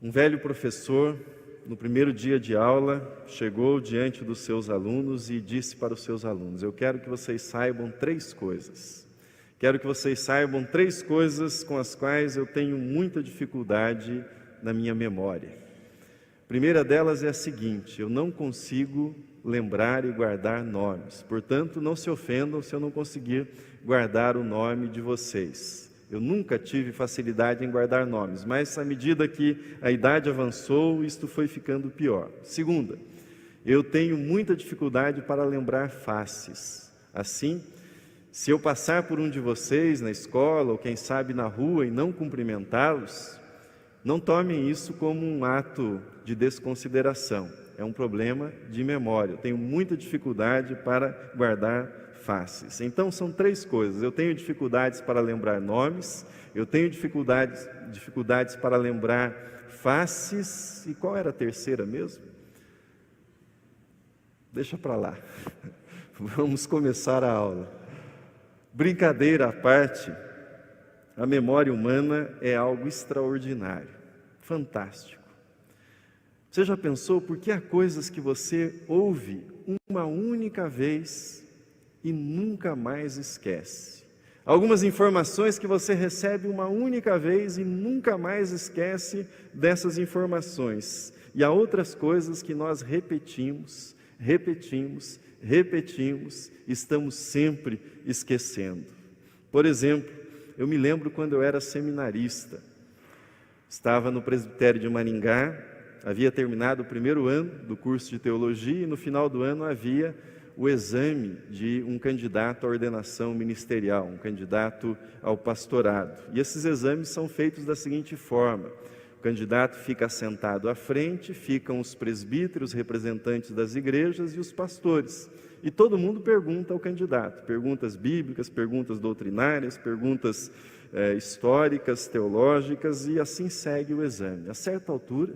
Um velho professor, no primeiro dia de aula, chegou diante dos seus alunos e disse para os seus alunos: eu quero que vocês saibam 3 coisas. Quero que vocês saibam 3 coisas com as quais eu tenho muita dificuldade na minha memória. A primeira delas é a seguinte: eu não consigo lembrar e guardar nomes. Portanto, não se ofendam se eu não conseguir guardar o nome de vocês. Eu nunca tive facilidade em guardar nomes, mas à medida que a idade avançou, isto foi ficando pior. Segunda, eu tenho muita dificuldade para lembrar faces. Assim, se eu passar por um de vocês na escola, ou quem sabe na rua, e não cumprimentá-los, não tomem isso como um ato de desconsideração. É um problema de memória. Eu tenho muita dificuldade para guardar faces. Então são 3 coisas: eu tenho dificuldades para lembrar nomes, eu tenho dificuldades para lembrar faces, e qual era a terceira mesmo? Deixa para lá. Vamos começar a aula. Brincadeira à parte, a memória humana é algo extraordinário, fantástico. Você já pensou por que há coisas que você ouve uma única vez e nunca mais esquece? Algumas informações que você recebe uma única vez e nunca mais esquece dessas informações. E há outras coisas que nós repetimos, estamos sempre esquecendo. Por exemplo, eu me lembro quando eu era seminarista. Estava no presbitério de Maringá, havia terminado o primeiro ano do curso de teologia e no final do ano havia o exame de um candidato à ordenação ministerial, um candidato ao pastorado. E esses exames são feitos da seguinte forma: o candidato fica sentado à frente, ficam os presbíteros, representantes das igrejas, e os pastores. E todo mundo pergunta ao candidato, perguntas bíblicas, perguntas doutrinárias, perguntas históricas, teológicas, e assim segue o exame. A certa altura,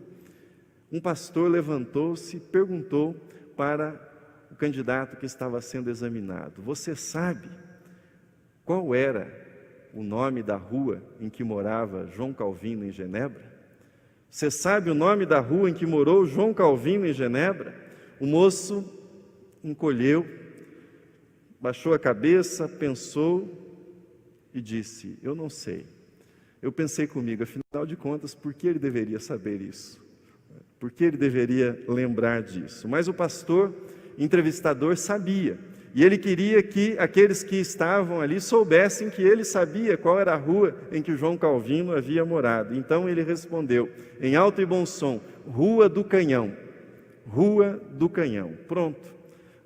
um pastor levantou-se e perguntou para o candidato que estava sendo examinado: você sabe qual era o nome da rua em que morava João Calvino em Genebra? Você sabe o nome da rua em que morou João Calvino em Genebra? O moço encolheu, baixou a cabeça, pensou e disse: eu não sei. Eu pensei comigo, afinal de contas, por que ele deveria saber isso? Por que ele deveria lembrar disso? Mas o pastor entrevistador sabia, e ele queria que aqueles que estavam ali soubessem que ele sabia qual era a rua em que João Calvino havia morado. Então ele respondeu, em alto e bom som: Rua do Canhão. Rua do Canhão. Pronto.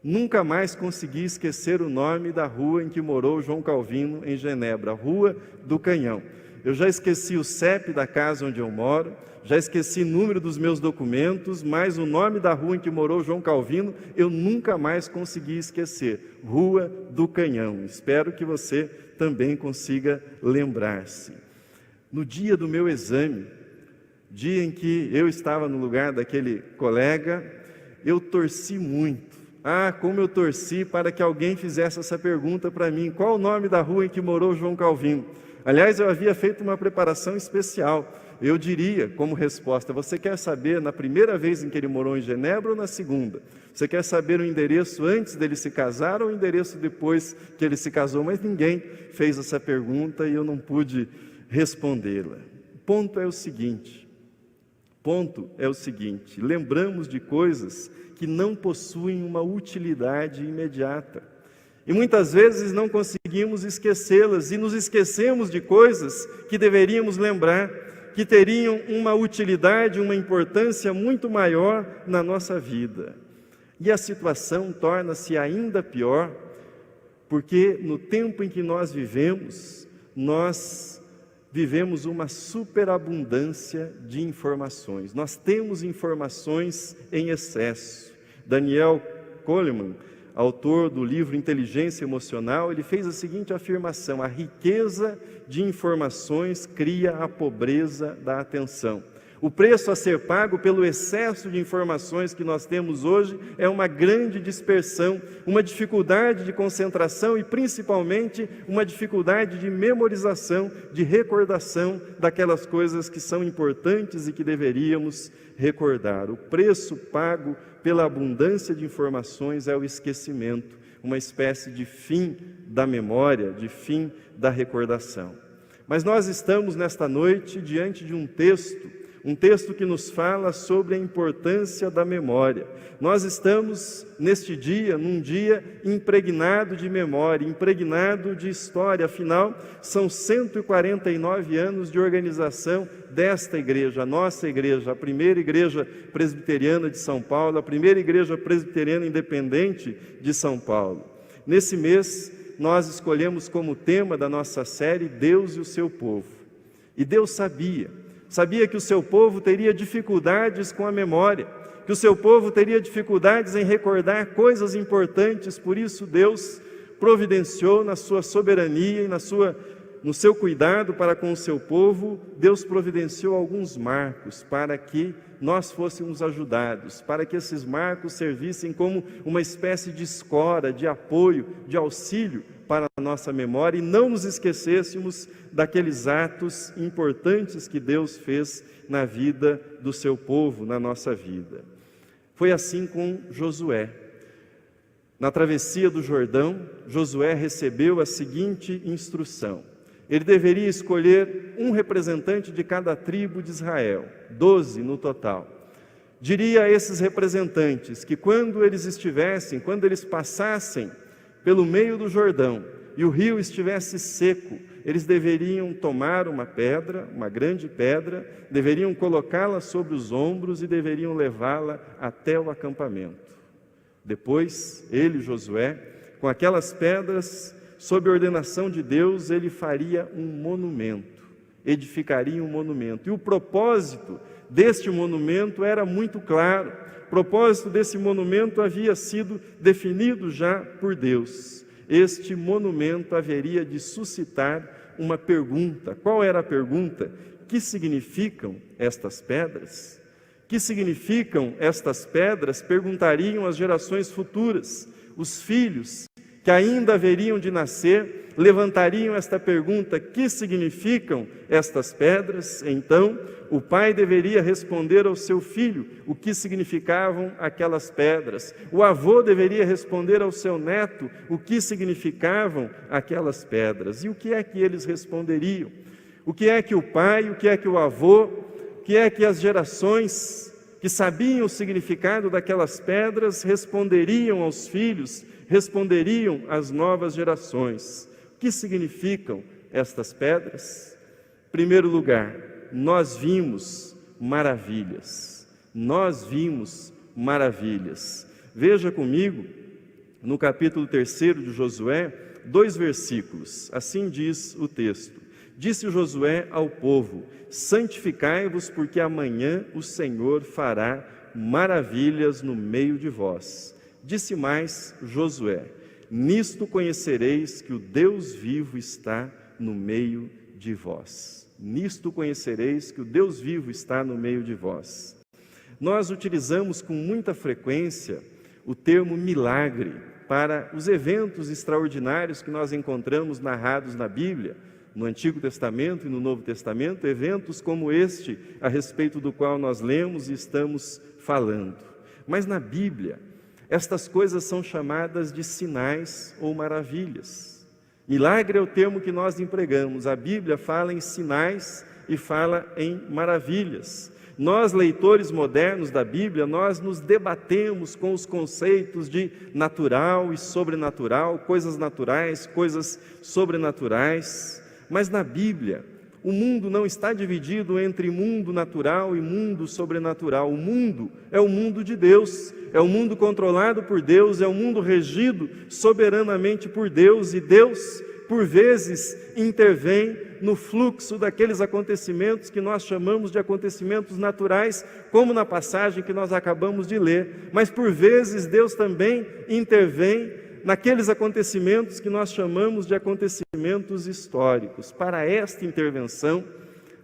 Nunca mais consegui esquecer o nome da rua em que morou João Calvino em Genebra, Rua do Canhão. Eu já esqueci o CEP da casa onde eu moro, já esqueci o número dos meus documentos, mas o nome da rua em que morou João Calvino, eu nunca mais consegui esquecer. Rua do Canhão. Espero que você também consiga lembrar-se. No dia do meu exame, dia em que eu estava no lugar daquele colega, eu torci muito. Ah, como eu torci para que alguém fizesse essa pergunta para mim: qual o nome da rua em que morou João Calvino? Aliás, eu havia feito uma preparação especial. Eu diria, como resposta: você quer saber na primeira vez em que ele morou em Genebra ou na segunda? Você quer saber o endereço antes dele se casar ou o endereço depois que ele se casou? Mas ninguém fez essa pergunta e eu não pude respondê-la. O ponto é o seguinte, lembramos de coisas que não possuem uma utilidade imediata. E muitas vezes não conseguimos esquecê-las, e nos esquecemos de coisas que deveríamos lembrar, que teriam uma utilidade, uma importância muito maior na nossa vida. E a situação torna-se ainda pior, porque no tempo em que nós vivemos uma superabundância de informações. Nós temos informações em excesso. Daniel Goleman, autor do livro Inteligência Emocional, ele fez a seguinte afirmação: a riqueza de informações cria a pobreza da atenção. O preço a ser pago pelo excesso de informações que nós temos hoje é uma grande dispersão, uma dificuldade de concentração e, principalmente, uma dificuldade de memorização, de recordação daquelas coisas que são importantes e que deveríamos recordar. O preço pago pela abundância de informações é o esquecimento, uma espécie de fim da memória, de fim da recordação. Mas nós estamos nesta noite diante de um texto que nos fala sobre a importância da memória. Nós estamos neste dia, num dia impregnado de memória, impregnado de história, afinal, são 149 anos de organização desta igreja, a nossa igreja, a primeira igreja presbiteriana de São Paulo, a primeira igreja presbiteriana independente de São Paulo. Nesse mês, nós escolhemos como tema da nossa série Deus e o seu povo. E Deus sabia que o seu povo teria dificuldades com a memória, que o seu povo teria dificuldades em recordar coisas importantes, por isso Deus providenciou na sua soberania e no seu cuidado para com o seu povo, Deus providenciou alguns marcos para que nós fôssemos ajudados, para que esses marcos servissem como uma espécie de escora, de apoio, de auxílio para a nossa memória e não nos esquecêssemos daqueles atos importantes que Deus fez na vida do seu povo, na nossa vida. Foi assim com Josué. Na travessia do Jordão, Josué recebeu a seguinte instrução: ele deveria escolher um representante de cada tribo de Israel, 12 no total. Diria a esses representantes que quando eles passassem pelo meio do Jordão e o rio estivesse seco, eles deveriam tomar uma pedra, uma grande pedra, deveriam colocá-la sobre os ombros e deveriam levá-la até o acampamento. Depois, ele, Josué, com aquelas pedras, sob a ordenação de Deus, ele faria um monumento, edificaria um monumento. E o propósito deste monumento era muito claro. O propósito desse monumento havia sido definido já por Deus. Este monumento haveria de suscitar uma pergunta. Qual era a pergunta? Que significam estas pedras? Que significam estas pedras? Perguntariam as gerações futuras. Os filhos que ainda haveriam de nascer levantariam esta pergunta: que significam estas pedras? Então, o pai deveria responder ao seu filho o que significavam aquelas pedras. O avô deveria responder ao seu neto o que significavam aquelas pedras. E o que é que eles responderiam? O que é que o pai, o que é que o avô, o que é que as gerações que sabiam o significado daquelas pedras responderiam aos filhos, responderiam às novas gerações? O que significam estas pedras? Em primeiro lugar, nós vimos maravilhas. Nós vimos maravilhas. Veja comigo, no capítulo 3 de Josué, 2 versículos. Assim diz o texto: disse Josué ao povo: santificai-vos, porque amanhã o Senhor fará maravilhas no meio de vós. Disse mais Josué: nisto conhecereis que o Deus vivo está no meio de vós. Nisto conhecereis que o Deus vivo está no meio de vós. Nós utilizamos com muita frequência o termo milagre para os eventos extraordinários que nós encontramos narrados na Bíblia, no Antigo Testamento e no Novo Testamento, eventos como este, a respeito do qual nós lemos e estamos falando. Mas na Bíblia, estas coisas são chamadas de sinais ou maravilhas. Milagre é o termo que nós empregamos. A Bíblia fala em sinais e fala em maravilhas. Nós, leitores modernos da Bíblia, nós nos debatemos com os conceitos de natural e sobrenatural, coisas naturais, coisas sobrenaturais. Mas na Bíblia, o mundo não está dividido entre mundo natural e mundo sobrenatural. O mundo é o mundo de Deus, é o mundo controlado por Deus, é o mundo regido soberanamente por Deus, e Deus, por vezes, intervém no fluxo daqueles acontecimentos que nós chamamos de acontecimentos naturais, como na passagem que nós acabamos de ler. Mas por vezes Deus também intervém naqueles acontecimentos que nós chamamos de acontecimentos históricos. Para esta intervenção,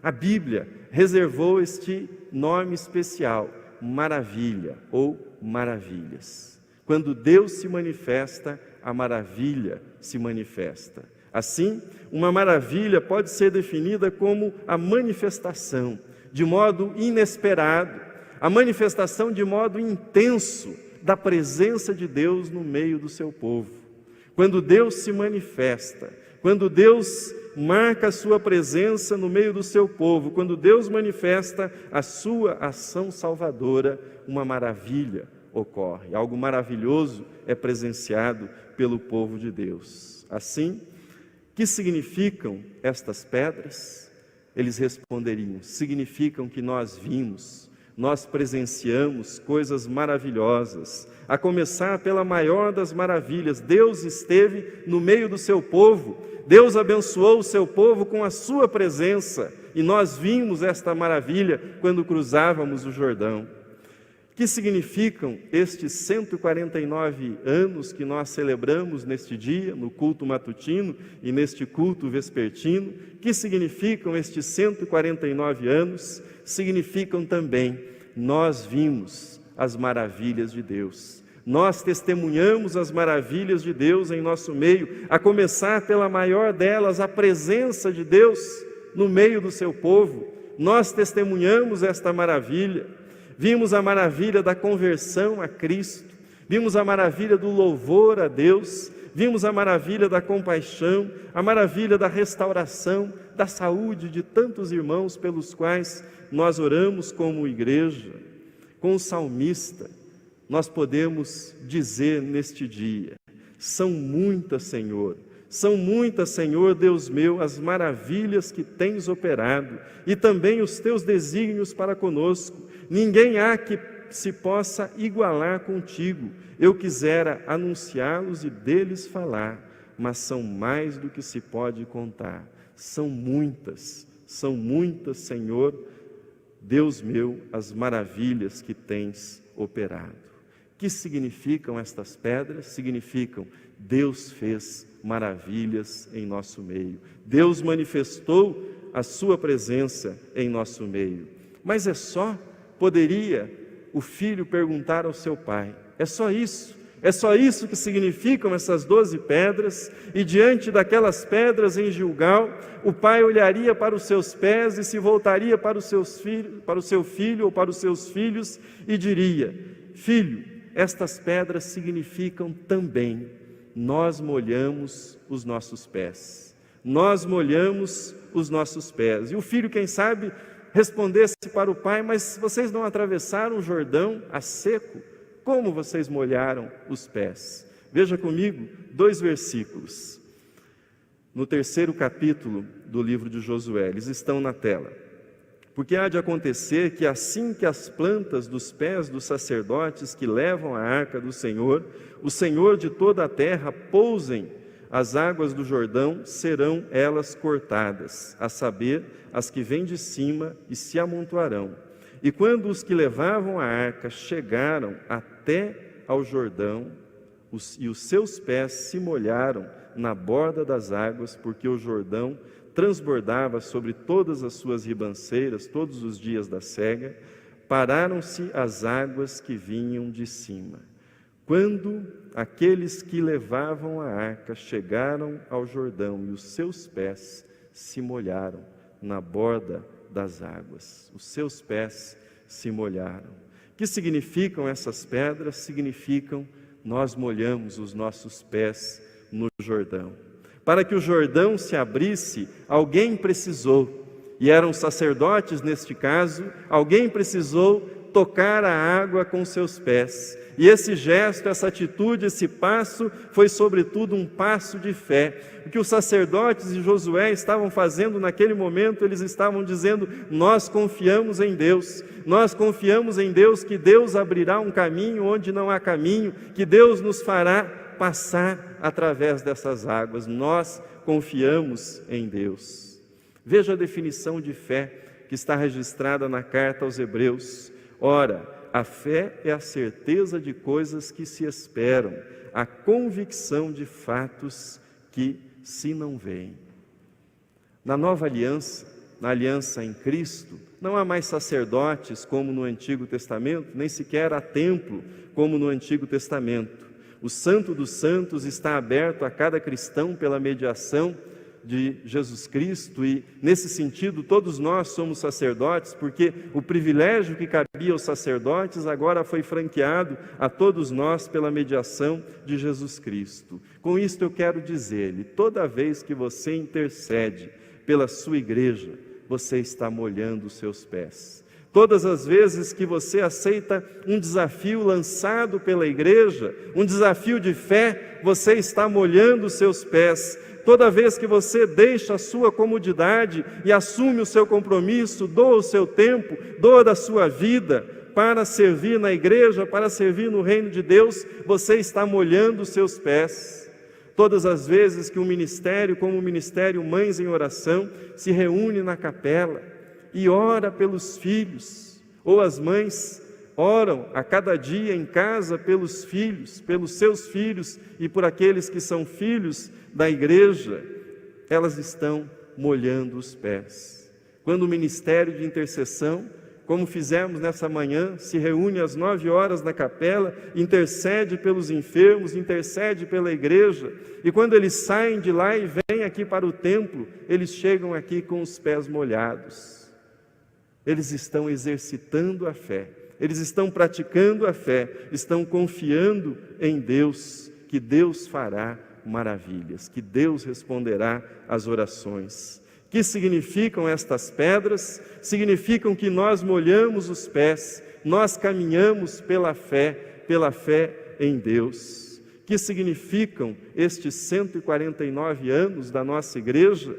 A Bíblia reservou este nome especial, maravilha ou maravilhas. Quando Deus se manifesta, a maravilha se manifesta. Assim, uma maravilha pode ser definida como a manifestação de modo inesperado, a manifestação de modo intenso da presença de Deus no meio do seu povo. Quando Deus se manifesta, quando Deus marca a sua presença no meio do seu povo, quando Deus manifesta a sua ação salvadora, uma maravilha ocorre, algo maravilhoso é presenciado pelo povo de Deus. Assim, que significam estas pedras? Eles responderiam: significam que nós vimos, nós presenciamos coisas maravilhosas, a começar pela maior das maravilhas. Deus esteve no meio do seu povo, Deus abençoou o seu povo com a sua presença, e nós vimos esta maravilha quando cruzávamos o Jordão. Que significam estes 149 anos que nós celebramos neste dia, no culto matutino e neste culto vespertino? Que significam estes 149 anos? Significam também, nós vimos as maravilhas de Deus. Nós testemunhamos as maravilhas de Deus em nosso meio, a começar pela maior delas, a presença de Deus no meio do seu povo. Nós testemunhamos esta maravilha. Vimos a maravilha da conversão a Cristo, vimos a maravilha do louvor a Deus, vimos a maravilha da compaixão, a maravilha da restauração, da saúde de tantos irmãos pelos quais nós oramos como igreja. Com o salmista, nós podemos dizer neste dia: são muitas, Senhor, Deus meu, as maravilhas que tens operado, e também os teus desígnios para conosco. Ninguém há que se possa igualar contigo. Eu quisera anunciá-los e deles falar, mas são mais do que se pode contar. São muitas, Senhor, Deus meu, as maravilhas que tens operado. Que significam estas pedras? Significam: Deus fez maravilhas em nosso meio. Deus manifestou a sua presença em nosso meio. Mas poderia o filho perguntar ao seu pai: é só isso? É só isso que significam essas 12 pedras? E diante daquelas pedras em Gilgal, o pai olharia para os seus pés e se voltaria para o seu filho ou para os seus filhos e diria: filho, estas pedras significam também, nós molhamos os nossos pés. Nós molhamos os nossos pés. E o filho, quem sabe, respondesse para o pai: mas vocês não atravessaram o Jordão a seco? Como vocês molharam os pés? Veja comigo 2 versículos. No 3º capítulo do livro de Josué, eles estão na tela. Porque há de acontecer que assim que as plantas dos pés dos sacerdotes que levam a arca do Senhor, o Senhor de toda a terra, pousem as águas do Jordão, serão elas cortadas, a saber, as que vêm de cima, e se amontoarão. E quando os que levavam a arca chegaram até ao Jordão, e os seus pés se molharam na borda das águas, porque o Jordão transbordava sobre todas as suas ribanceiras todos os dias da sega, pararam-se as águas que vinham de cima. Quando aqueles que levavam a arca chegaram ao Jordão, e os seus pés se molharam na borda das águas. Os seus pés se molharam. O que significam essas pedras? Significam: nós molhamos os nossos pés no Jordão. Para que o Jordão se abrisse, alguém precisou, e eram sacerdotes neste caso, alguém precisou tocar a água com seus pés. E esse gesto, essa atitude, esse passo, foi sobretudo um passo de fé. O que os sacerdotes e Josué estavam fazendo naquele momento, eles estavam dizendo: nós confiamos em Deus, nós confiamos em Deus, que Deus abrirá um caminho onde não há caminho, que Deus nos fará passar através dessas águas. Nós confiamos em Deus. Veja a definição de fé que está registrada na carta aos Hebreus. Ora, a fé é a certeza de coisas que se esperam, a convicção de fatos que se não veem. Na nova aliança, na aliança em Cristo, não há mais sacerdotes como no Antigo Testamento, nem sequer há templo como no Antigo Testamento. O Santo dos Santos está aberto a cada cristão pela mediação de Jesus Cristo, e nesse sentido todos nós somos sacerdotes, porque o privilégio que cabia aos sacerdotes agora foi franqueado a todos nós pela mediação de Jesus Cristo. Com isto eu quero dizer-lhe, toda vez que você intercede pela sua igreja, você está molhando os seus pés. Todas as vezes que você aceita um desafio lançado pela igreja, um desafio de fé, você está molhando os seus pés. Toda vez que você deixa a sua comodidade e assume o seu compromisso, doa o seu tempo, doa da sua vida para servir na igreja, para servir no reino de Deus, você está molhando os seus pés. Todas as vezes que um ministério, como o Ministério Mães em Oração, se reúne na capela e ora pelos filhos, ou as mães oram a cada dia em casa pelos filhos, pelos seus filhos e por aqueles que são filhos da igreja, elas estão molhando os pés. Quando o ministério de intercessão, como fizemos nessa manhã, se reúne às 9 horas na capela, intercede pelos enfermos, intercede pela igreja, e quando eles saem de lá e vêm aqui para o templo, eles chegam aqui com os pés molhados. Eles estão exercitando a fé, eles estão praticando a fé, estão confiando em Deus, que Deus fará maravilhas, que Deus responderá às orações. Que significam estas pedras? Significam que nós molhamos os pés, nós caminhamos pela fé em Deus. Que significam estes 149 anos da nossa igreja?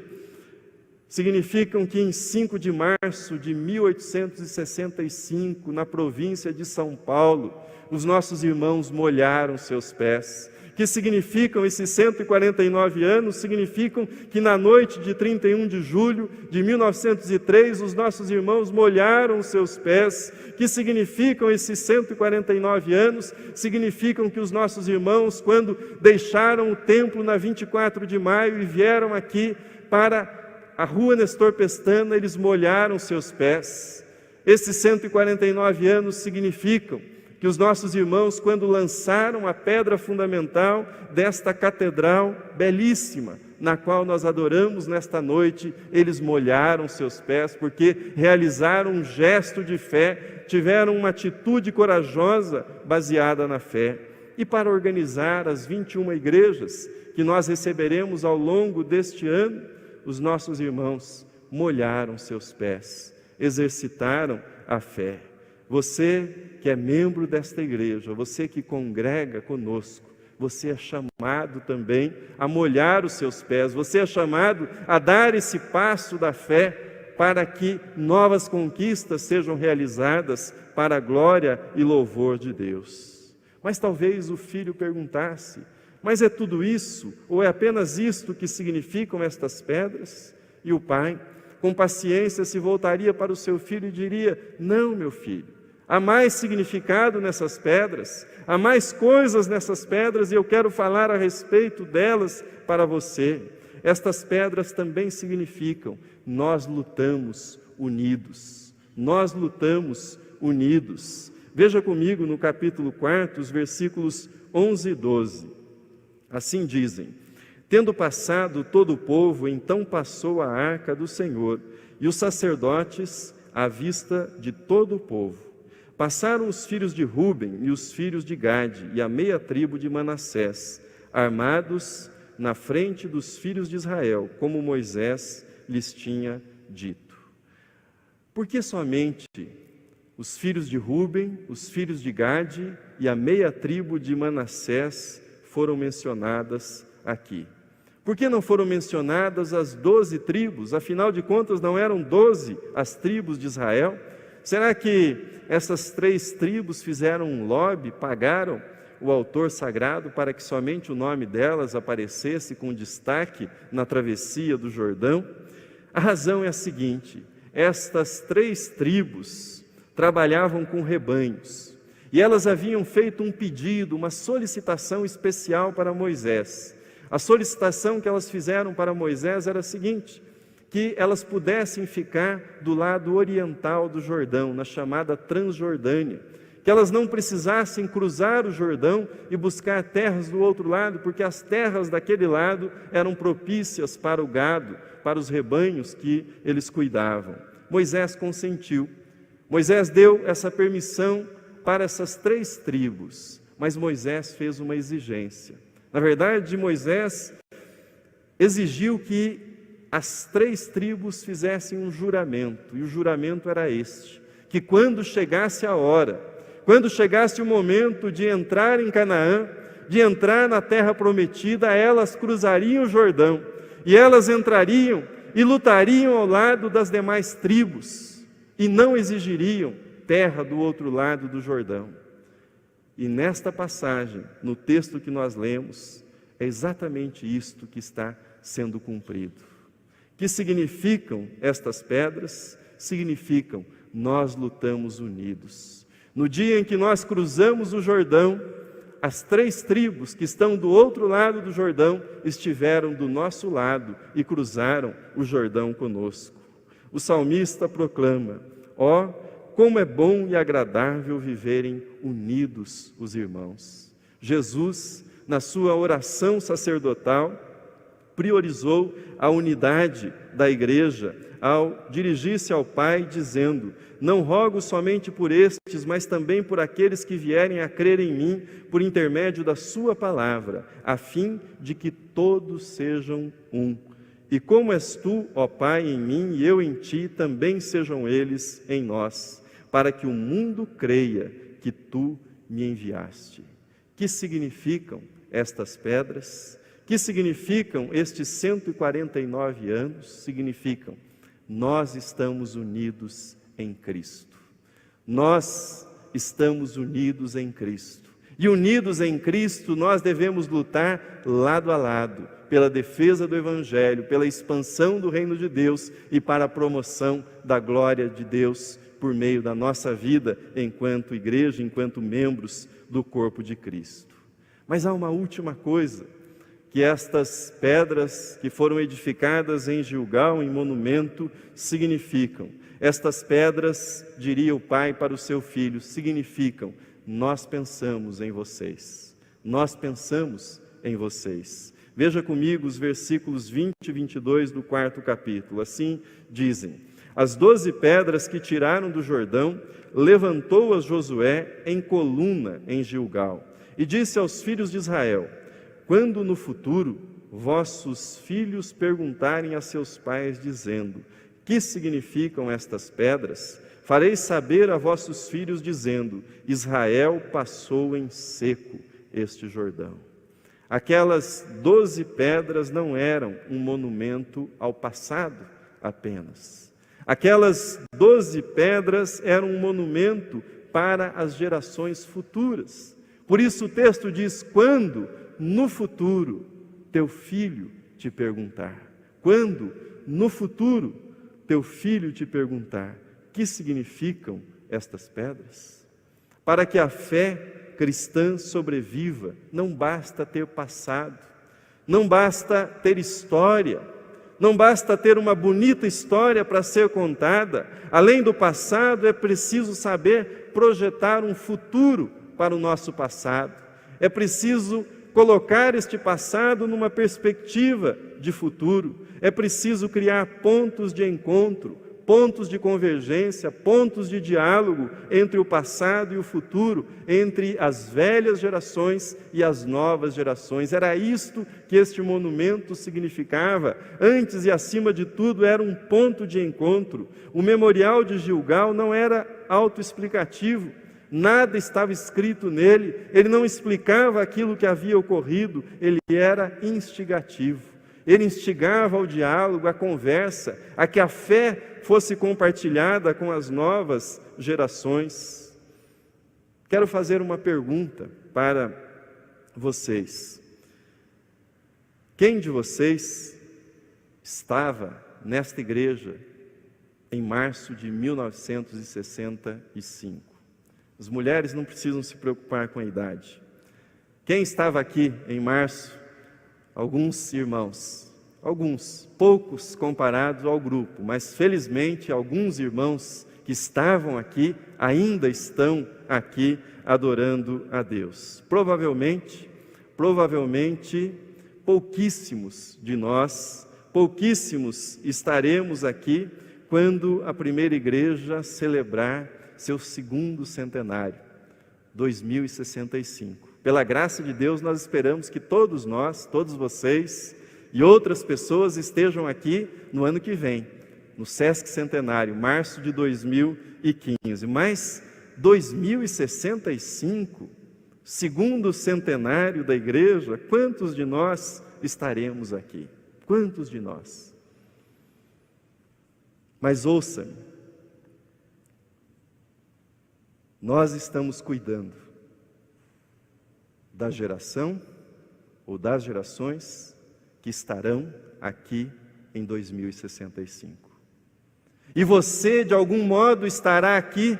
Significam que em 5 de março de 1865, na província de São Paulo, os nossos irmãos molharam seus pés. Que significam esses 149 anos? Significam que na noite de 31 de julho de 1903, os nossos irmãos molharam seus pés. Que significam esses 149 anos? Significam que os nossos irmãos, quando deixaram o templo na 24 de maio e vieram aqui para a rua Nestor Pestana, eles molharam seus pés. Esses 149 anos significam que os nossos irmãos, quando lançaram a pedra fundamental desta catedral belíssima, na qual nós adoramos nesta noite, eles molharam seus pés, porque realizaram um gesto de fé, tiveram uma atitude corajosa baseada na fé. E para organizar as 21 igrejas que nós receberemos ao longo deste ano, os nossos irmãos molharam seus pés, exercitaram a fé. Você que é membro desta igreja, você que congrega conosco, você é chamado também a molhar os seus pés, você é chamado a dar esse passo da fé para que novas conquistas sejam realizadas para a glória e louvor de Deus. Mas talvez o filho perguntasse, mas é tudo isso, ou é apenas isto que significam estas pedras? E o pai, com paciência, se voltaria para o seu filho e diria, não, meu filho, há mais significado nessas pedras, há mais coisas nessas pedras e eu quero falar a respeito delas para você. Estas pedras também significam, nós lutamos unidos, nós lutamos unidos. Veja comigo no capítulo 4, os versículos 11 e 12. Assim dizem, tendo passado todo o povo, então passou a arca do Senhor e os sacerdotes à vista de todo o povo. Passaram os filhos de Ruben e os filhos de Gade e a meia tribo de Manassés, armados na frente dos filhos de Israel, como Moisés lhes tinha dito. Por que somente os filhos de Ruben, os filhos de Gade e a meia tribo de Manassés foram mencionadas aqui? Por que não foram mencionadas as 12 tribos? Afinal de contas, não eram 12 as tribos de Israel? Será que essas 3 tribos fizeram um lobby, pagaram o autor sagrado para que somente o nome delas aparecesse com destaque na travessia do Jordão? A razão é a seguinte, estas 3 tribos trabalhavam com rebanhos e elas haviam feito um pedido, uma solicitação especial para Moisés. A solicitação que elas fizeram para Moisés era a seguinte, que elas pudessem ficar do lado oriental do Jordão, na chamada Transjordânia, que elas não precisassem cruzar o Jordão e buscar terras do outro lado, porque as terras daquele lado eram propícias para o gado, para os rebanhos que eles cuidavam. Moisés consentiu. Moisés deu essa permissão para essas 3 tribos, mas Moisés fez uma exigência. Na verdade, Moisés exigiu que as 3 tribos fizessem um juramento, e o juramento era este: que quando chegasse a hora, quando chegasse o momento de entrar em Canaã, de entrar na terra prometida, elas cruzariam o Jordão, e elas entrariam e lutariam ao lado das demais tribos, e não exigiriam terra do outro lado do Jordão. E nesta passagem, no texto que nós lemos, é exatamente isto que está sendo cumprido. Que significam estas pedras? Significam: nós lutamos unidos. No dia em que nós cruzamos o Jordão, as 3 tribos que estão do outro lado do Jordão estiveram do nosso lado e cruzaram o Jordão conosco. O salmista proclama: ó, como é bom e agradável viverem unidos os irmãos. Jesus, na sua oração sacerdotal, priorizou a unidade da igreja ao dirigir-se ao Pai, dizendo: não rogo somente por estes, mas também por aqueles que vierem a crer em mim, por intermédio da sua palavra, a fim de que todos sejam um. E como és tu, ó Pai, em mim e eu em ti, também sejam eles em nós, para que o mundo creia que tu me enviaste. Que significam estas pedras? Que significam estes 149 anos? Significam: nós estamos unidos em Cristo. Nós estamos unidos em Cristo. E unidos em Cristo, nós devemos lutar lado a lado, pela defesa do Evangelho, pela expansão do reino de Deus e para a promoção da glória de Deus por meio da nossa vida enquanto igreja, enquanto membros do corpo de Cristo. Mas há uma última coisa que estas pedras que foram edificadas em Gilgal, em monumento, significam. Estas pedras, diria o pai para o seu filho, significam: nós pensamos em vocês. Nós pensamos em vocês. Veja comigo os versículos 20 e 22 do 4º capítulo. Assim dizem: as 12 pedras que tiraram do Jordão, levantou-as Josué em coluna em Gilgal, e disse aos filhos de Israel: quando no futuro vossos filhos perguntarem a seus pais, dizendo: que significam estas pedras? Fareis saber a vossos filhos, dizendo: Israel passou em seco este Jordão. Aquelas 12 pedras não eram um monumento ao passado apenas. Aquelas 12 pedras eram um monumento para as gerações futuras. Por isso o texto diz: quando no futuro teu filho te perguntar. Quando no futuro teu filho te perguntar: que significam estas pedras? Para que a fé cristã sobreviva, não basta ter passado, não basta ter história, não basta ter uma bonita história para ser contada. Além do passado, é preciso saber projetar um futuro para o nosso passado. É preciso colocar este passado numa perspectiva de futuro. É preciso criar pontos de encontro, pontos de convergência, pontos de diálogo entre o passado e o futuro, entre as velhas gerações e as novas gerações. Era isto que este monumento significava. Antes e acima de tudo, era um ponto de encontro. O memorial de Gilgal não era autoexplicativo. Nada estava escrito nele, ele não explicava aquilo que havia ocorrido, ele era instigativo. Ele instigava ao diálogo, à conversa, a que a fé fosse compartilhada com as novas gerações. Quero fazer uma pergunta para vocês. Quem de vocês estava nesta igreja em março de 1965? As mulheres não precisam se preocupar com a idade. Quem estava aqui em março? Alguns irmãos. poucos comparados ao grupo, mas felizmente alguns irmãos que estavam aqui ainda estão aqui adorando a Deus. Provavelmente, pouquíssimos de nós, pouquíssimos estaremos aqui quando a primeira igreja celebrar seu segundo centenário, 2065. Pela graça de Deus, nós esperamos que todos nós, todos vocês e outras pessoas estejam aqui no ano que vem, no Sesc Centenário, março de 2015. Mas 2065, segundo centenário da igreja, quantos de nós estaremos aqui? Quantos de nós? Mas ouça-me, nós estamos cuidando da geração ou das gerações que estarão aqui em 2065. E você, de algum modo, estará aqui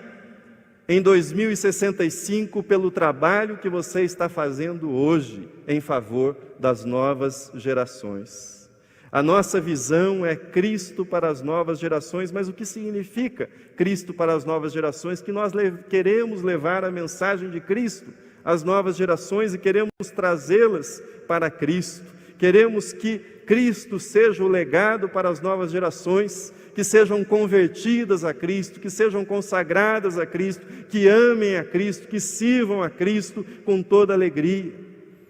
em 2065 pelo trabalho que você está fazendo hoje em favor das novas gerações. A nossa visão é Cristo para as novas gerações, mas o que significa Cristo para as novas gerações? Que nós queremos levar a mensagem de Cristo às novas gerações e queremos trazê-las para Cristo. Queremos que Cristo seja o legado para as novas gerações, que sejam convertidas a Cristo, que sejam consagradas a Cristo, que amem a Cristo, que sirvam a Cristo com toda alegria.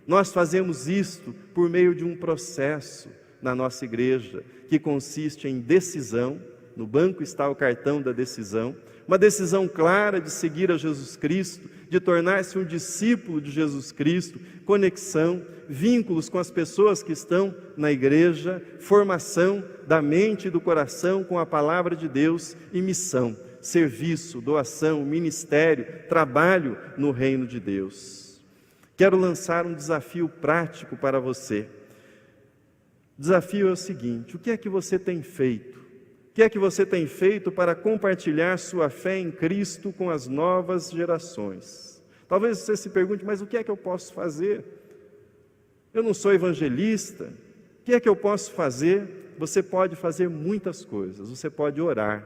Nós fazemos isto por meio de um processo na nossa igreja, que consiste em decisão. No banco está o cartão da decisão, uma decisão clara de seguir a Jesus Cristo, de tornar-se um discípulo de Jesus Cristo, conexão, vínculos com as pessoas que estão na igreja, formação da mente e do coração com a palavra de Deus e missão, serviço, doação, ministério, trabalho no reino de Deus. Quero lançar um desafio prático para você. O desafio é o seguinte: o que é que você tem feito? O que é que você tem feito para compartilhar sua fé em Cristo com as novas gerações? Talvez você se pergunte, mas o que é que eu posso fazer? Eu não sou evangelista. O que é que eu posso fazer? Você pode fazer muitas coisas. Você pode orar.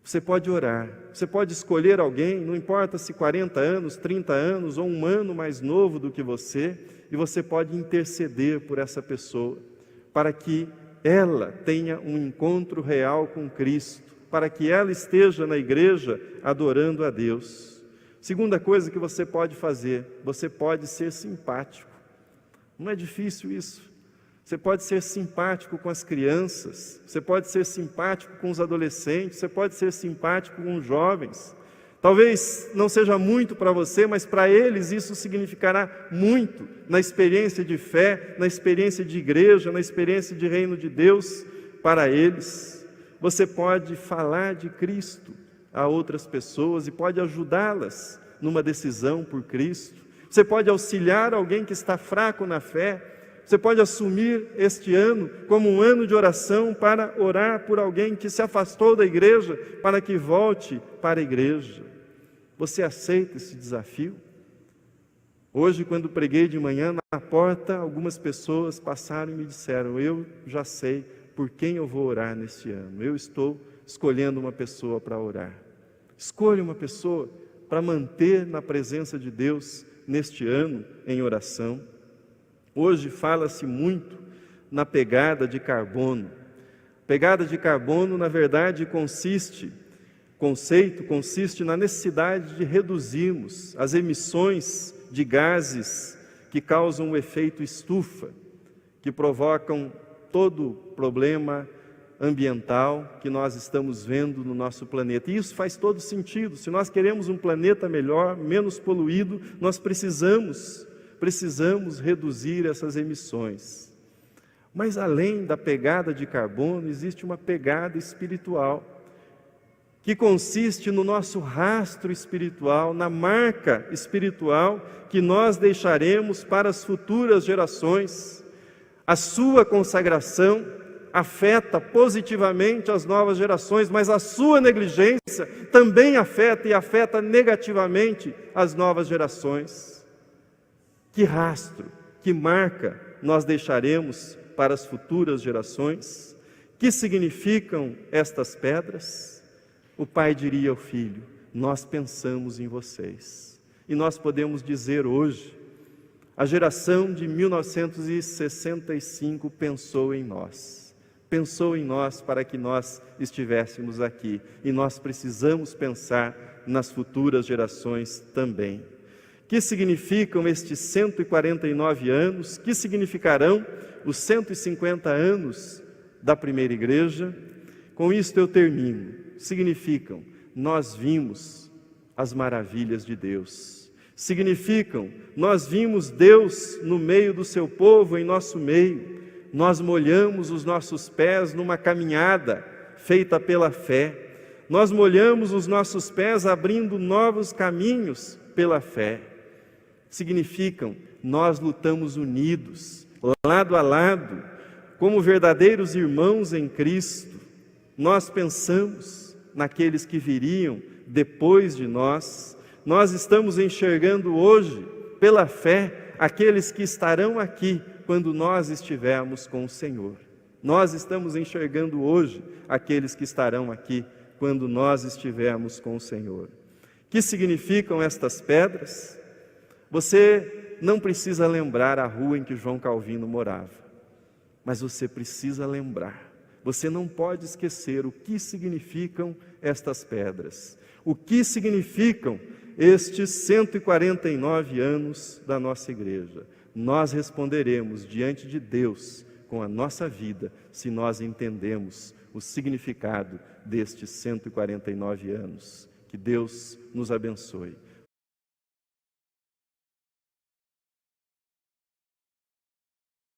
Você pode orar. Você pode escolher alguém, não importa se 40 anos, 30 anos ou um ano mais novo do que você, e você pode interceder por essa pessoa, para que ela tenha um encontro real com Cristo, para que ela esteja na igreja adorando a Deus. Segunda coisa que você pode fazer, você pode ser simpático. Não é difícil isso. Você pode ser simpático com as crianças, você pode ser simpático com os adolescentes, você pode ser simpático com os jovens. Talvez não seja muito para você, mas para eles isso significará muito na experiência de fé, na experiência de igreja, na experiência de reino de Deus para eles. Você pode falar de Cristo a outras pessoas e pode ajudá-las numa decisão por Cristo. Você pode auxiliar alguém que está fraco na fé. Você pode assumir este ano como um ano de oração para orar por alguém que se afastou da igreja, para que volte para a igreja. Você aceita esse desafio? Hoje, quando preguei de manhã na porta, algumas pessoas passaram e me disseram: eu já sei por quem eu vou orar neste ano. Eu estou escolhendo uma pessoa para orar. Escolha uma pessoa para manter na presença de Deus neste ano em oração. Hoje fala-se muito na pegada de carbono. Pegada de carbono, na verdade, consiste na necessidade de reduzirmos as emissões de gases que causam o efeito estufa, que provocam todo o problema ambiental que nós estamos vendo no nosso planeta. E isso faz todo sentido. Se nós queremos um planeta melhor, menos poluído, nós precisamos reduzir essas emissões. Mas além da pegada de carbono, existe uma pegada espiritual, que consiste no nosso rastro espiritual, na marca espiritual que nós deixaremos para as futuras gerações. A sua consagração afeta positivamente as novas gerações, mas a sua negligência também afeta negativamente as novas gerações. Que rastro, que marca nós deixaremos para as futuras gerações? Que significam estas pedras? O pai diria ao filho: nós pensamos em vocês. E nós podemos dizer hoje: a geração de 1965 pensou em nós. Pensou em nós para que nós estivéssemos aqui. E nós precisamos pensar nas futuras gerações também. Que significam estes 149 anos? Que significarão os 150 anos da primeira igreja? Com isto eu termino. Significam: nós vimos as maravilhas de Deus. Significam: nós vimos Deus no meio do seu povo, em nosso meio. Nós molhamos os nossos pés numa caminhada feita pela fé. Nós molhamos os nossos pés abrindo novos caminhos pela fé. Significam: nós lutamos unidos, lado a lado, como verdadeiros irmãos em Cristo. Nós pensamos naqueles que viriam depois de nós. Nós estamos enxergando hoje, pela fé, aqueles que estarão aqui quando nós estivermos com o Senhor. Nós estamos enxergando hoje aqueles que estarão aqui quando nós estivermos com o Senhor. Que significam estas pedras? Você não precisa lembrar a rua em que João Calvino morava, mas você precisa lembrar. Você não pode esquecer o que significam estas pedras. O que significam estes 149 anos da nossa igreja? Nós responderemos diante de Deus com a nossa vida, se nós entendemos o significado destes 149 anos. Que Deus nos abençoe.